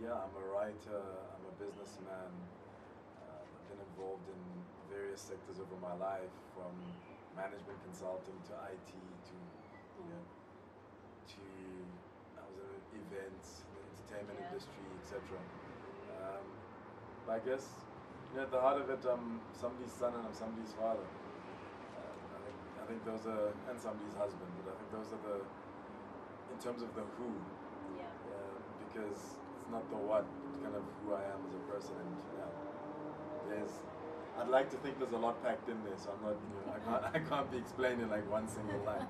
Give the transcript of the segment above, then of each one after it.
Yeah, I'm a writer, I'm a businessman. I've been involved in various sectors over my life, from management consulting to IT to, you know, to I was in events, the entertainment industry, etc. But I guess, at the heart of it, I'm somebody's son and I'm somebody's father. I think those are, and somebody's husband, but I think those are the, in terms of the who, because it's not the what, it's kind of who I am as a person. And I'd like to think there's a lot packed in there, so I'm not, I can't be explaining like one single line.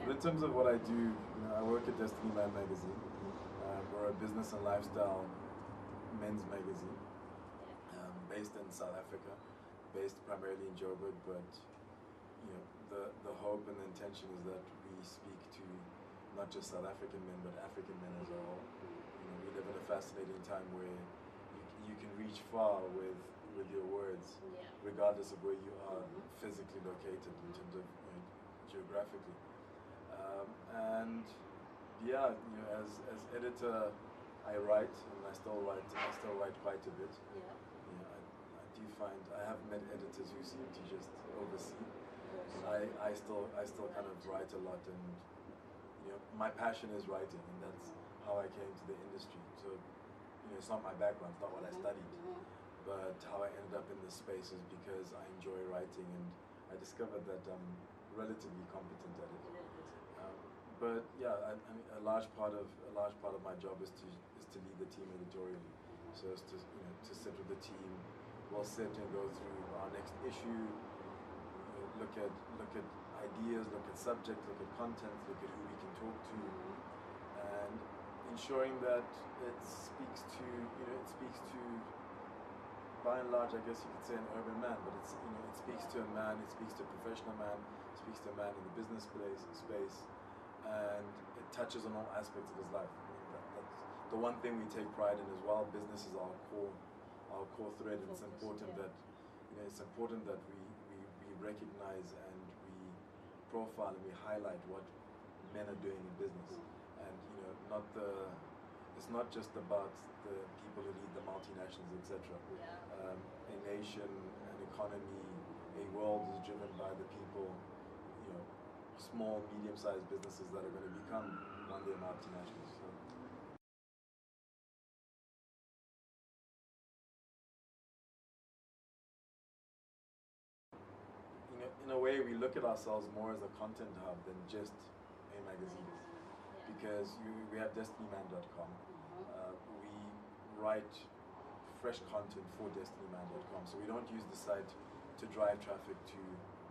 But in terms of what I do, I work at Destiny Man Magazine. We're a business and lifestyle men's magazine, based in South Africa, based primarily in Joburg, but the hope and the intention is that we speak to not just South African men, but African men as a whole. We live in a fascinating time where you can reach far with your words, regardless of where you are physically located in terms of geographically. And yeah, as editor, I write, and I still write quite a bit. I do find I have met editors who seem to just oversee. I still kind of write a lot, and my passion is writing, and that's how I came to the industry. So it's not my background, it's not what I studied, but how I ended up in this space is because I enjoy writing, and I discovered that I'm relatively competent at it. But yeah, I mean, a large part of my job is to lead the team editorially. So it's to sit with the team. We'll sit and go through our next issue, look at ideas, look at subjects, look at content, look at who we can talk to, and ensuring that it speaks to by and large, I guess you could say an urban man, but it speaks to a man, it speaks to a professional man, it speaks to a man in the business space, and it touches on all aspects of his life. I mean, that's the one thing we take pride in as well. Business is our core thread, and it's important that we recognize and we profile and we highlight what men are doing in business, and it's not just about the people who lead the multinationals, etc. A nation, an economy, a world is driven by the people, small, medium-sized businesses that are going to become one day multinationals. So. In a way, we look at ourselves more as a content hub than just a magazine, because we have destinyman.com. We write fresh content for destinyman.com, so we don't use the site to drive traffic to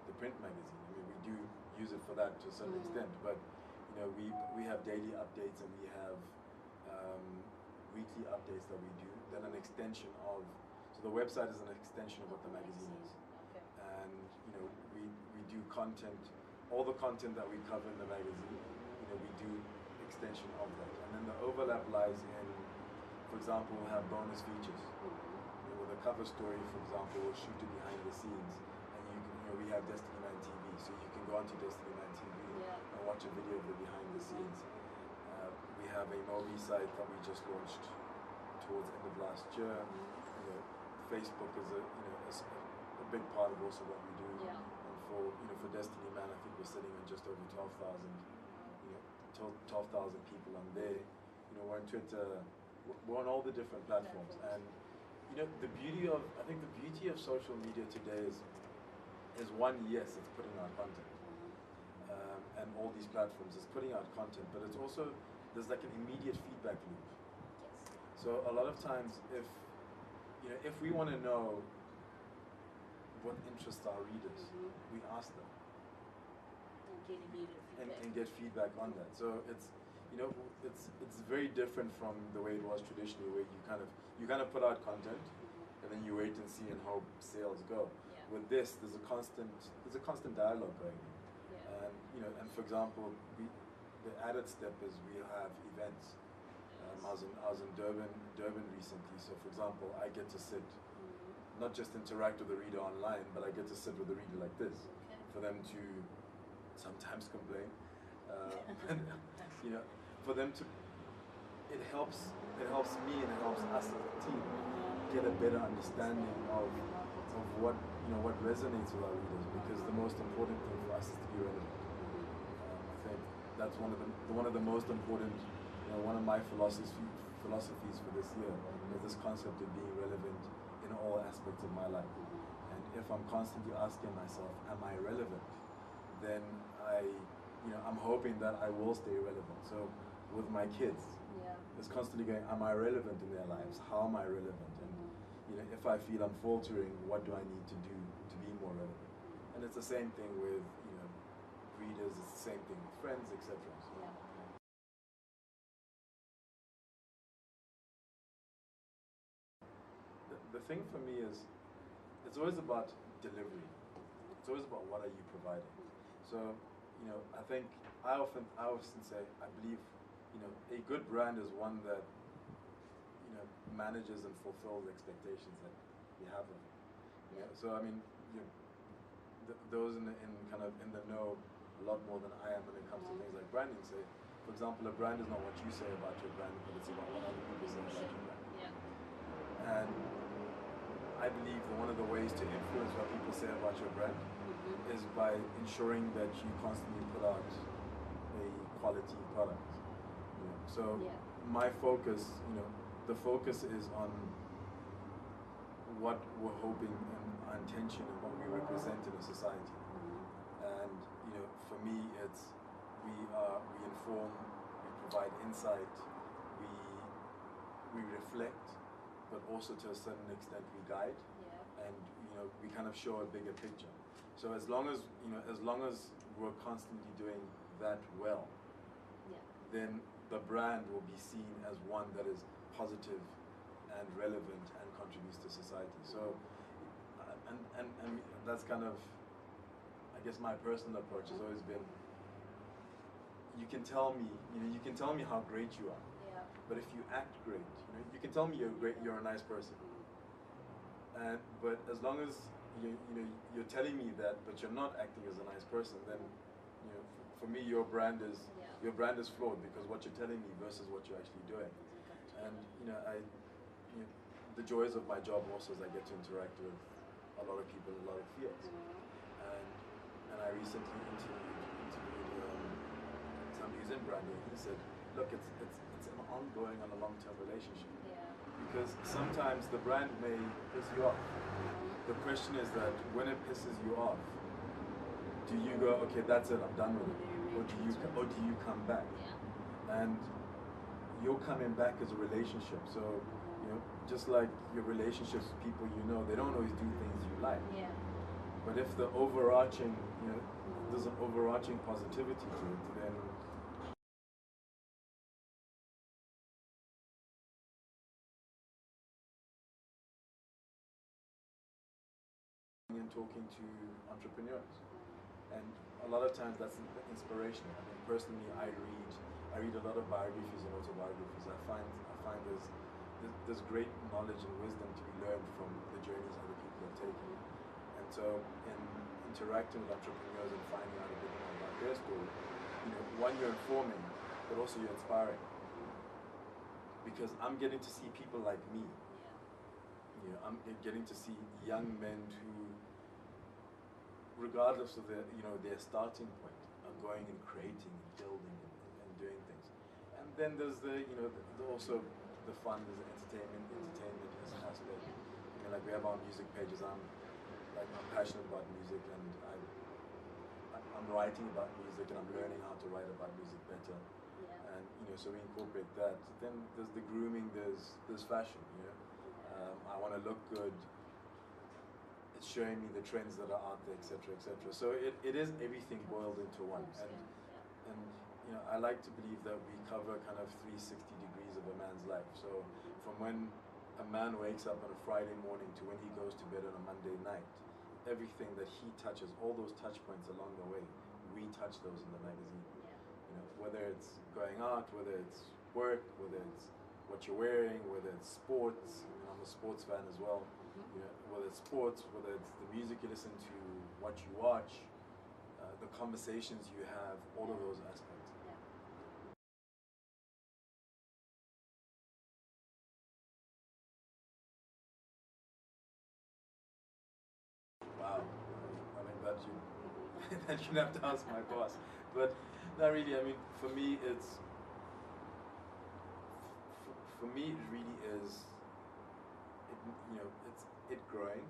the print magazine. I mean, we do use it for that to a certain extent, but we have daily updates, and we have weekly updates that we do. Then an extension of, so the website is an extension of what the magazine is, and we do content, all the content that we cover in the magazine. We do extension of that, and then the overlap lies in, for example, we'll have bonus features. With a cover story, for example, we'll shoot it behind the scenes, and we have Destiny Man TV, so you can go onto Destiny Man TV and watch a video of the behind the scenes. We have a Mobi site that we just launched towards the end of last year. Facebook is a big part of also what we do. And for Destiny Man, I think we're sitting on just over 12,000 people on there. We're on Twitter, we're on all the different platforms, and I think the beauty of social media today is one, yes, it's putting out content, and all these platforms is putting out content, but it's also, there's like an immediate feedback loop. So a lot of times, if we want to know what interests our readers, we ask them. And get feedback on that. So it's very different from the way it was traditionally, where you kind of put out content, and then you wait and see and hope sales go. With this, there's a constant dialogue going, and for example, the added step is we have events. I was in Durban recently. So for example, I get to sit, not just interact with the reader online, but I get to sit with the reader like this, for them to sometimes complain, for them to it helps me and it helps us as a team get a better understanding of what what resonates with our readers, because the most important thing for us is to be relevant. I think that's one of the most important, one of my philosophies for this year is this concept of being relevant in all aspects of my life. And if I'm constantly asking myself, am I relevant? Then I'm hoping that I will stay relevant. So with my kids, it's constantly going, am I relevant in their lives? How am I relevant? And if I feel I'm faltering, what do I need to do to be more relevant? And it's the same thing with readers. It's the same thing with friends, etc. So, the thing for me is, it's always about delivery. It's always about what are you providing. So, I think I often say, I believe, a good brand is one that manages and fulfills expectations that we have of it. So I mean, those in kind of in the know a lot more than I am when it comes to things like branding say, for example, a brand is not what you say about your brand, but it's about what other people say about your brand. And I believe that one of the ways to influence what people say about your brand is by ensuring that you constantly put out a quality product. So my focus, the focus is on what we're hoping and our intention and what we represent in a society. And for me, it's we inform, we provide insight, we reflect, but also to a certain extent we guide, and we kind of show a bigger picture. So as long as we're constantly doing that well, then the brand will be seen as one that is positive and relevant and contributes to society. So, and that's kind of, I guess, my personal approach has always been, you can tell me how great you are, but if you act great, you can tell me you're a nice person, but as long as you're telling me that, but you're not acting as a nice person, then for me your brand is flawed, because what you're telling me versus what you're actually doing. And the joys of my job also is I get to interact with a lot of people in a lot of fields. And I recently interviewed somebody who's in branding. He said, look, it's an ongoing and a long-term relationship. Because sometimes the brand may piss you off. The question is that when it pisses you off, do you go, okay, that's it, I'm done with it, or do you come back? And your coming back is a relationship. So just like your relationships with people they don't always do things you like. But if the overarching, there's an overarching positivity to it, then and talking to entrepreneurs. And a lot of times that's inspirational. I mean, personally, I read a lot of biographies and autobiographies. I find there's great knowledge and wisdom to be learned from the journeys other people have taken. And so, in interacting with entrepreneurs and finding out a bit more about their story, one, you're informing, but also you're inspiring. Because I'm getting to see people like me. I'm getting to see young men who, regardless of their starting point, are going and creating and building and doing things. And then there's also the fun, there's the entertainment is an aspect. Like we have our music pages. I'm passionate about music, and I'm writing about music, and I'm learning how to write about music better. And so we incorporate that. Then there's the grooming, there's fashion. I want to look good. It's showing me the trends that are out there, etc., etc. So it is everything boiled into one. And I like to believe that we cover kind of 360 degrees of a man's life. So from when a man wakes up on a Friday morning to when he goes to bed on a Monday night, everything that he touches, all those touch points along the way, we touch those in the magazine. Whether it's going out, whether it's work, whether it's what you're wearing, whether it's sports. I'm a sports fan as well. Whether it's sports, whether it's the music you listen to, what you watch, the conversations you have, all of those aspects. that you'd have to ask my boss. But not really. I mean, for me, it's for me it really is. It's it growing.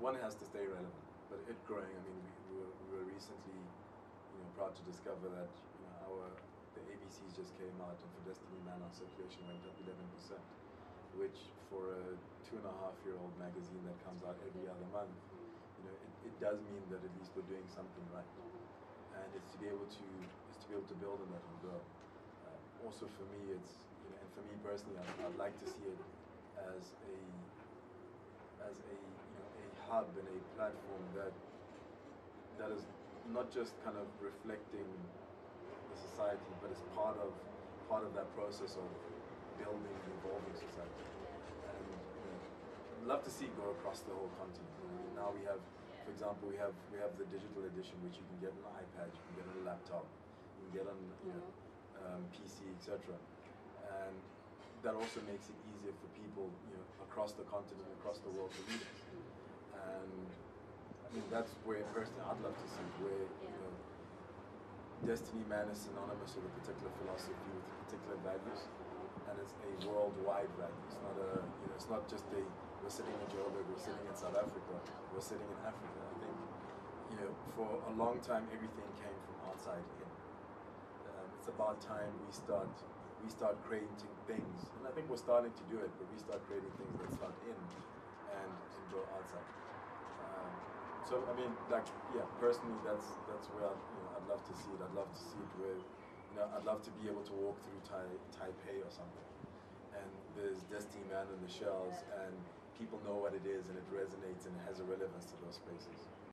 One has to stay relevant, but it growing. I mean, we were recently, proud to discover that the ABCs just came out, and for Destiny Man our circulation went up 11%, which for a 2.5-year-old magazine that comes out every other month, it does mean that at least we're doing something right, and it's to be able to build on that and grow. Also for me, it's and for me personally, I'd like to see it as a hub and a platform that is not just kind of reflecting the society, but is part of that process of building and evolving society. And I'd love to see it go across the whole continent. I mean, now we have, for example, we have the digital edition, which you can get on an iPad, you can get on a laptop, you can get on PC, etc. And that also makes it easier for people, across the continent, across the world to read it. And I mean, that's where personally I'd love to see where Destiny Man is synonymous with a particular philosophy, with particular values, and it's a worldwide value. It's not it's not just we're sitting in Joburg, we're sitting in South Africa, we're sitting in Africa. I think for a long time everything came from outside in. It's about time we start creating things, and I think we're starting to do it, but we start creating things that start in and go outside. So I mean, personally, that's where I'd love to see it. I'd love to see it where, I'd love to be able to walk through Taipei or something, and there's Destiny Man on the shelves, and people know what it is, and it resonates and it has a relevance to those spaces.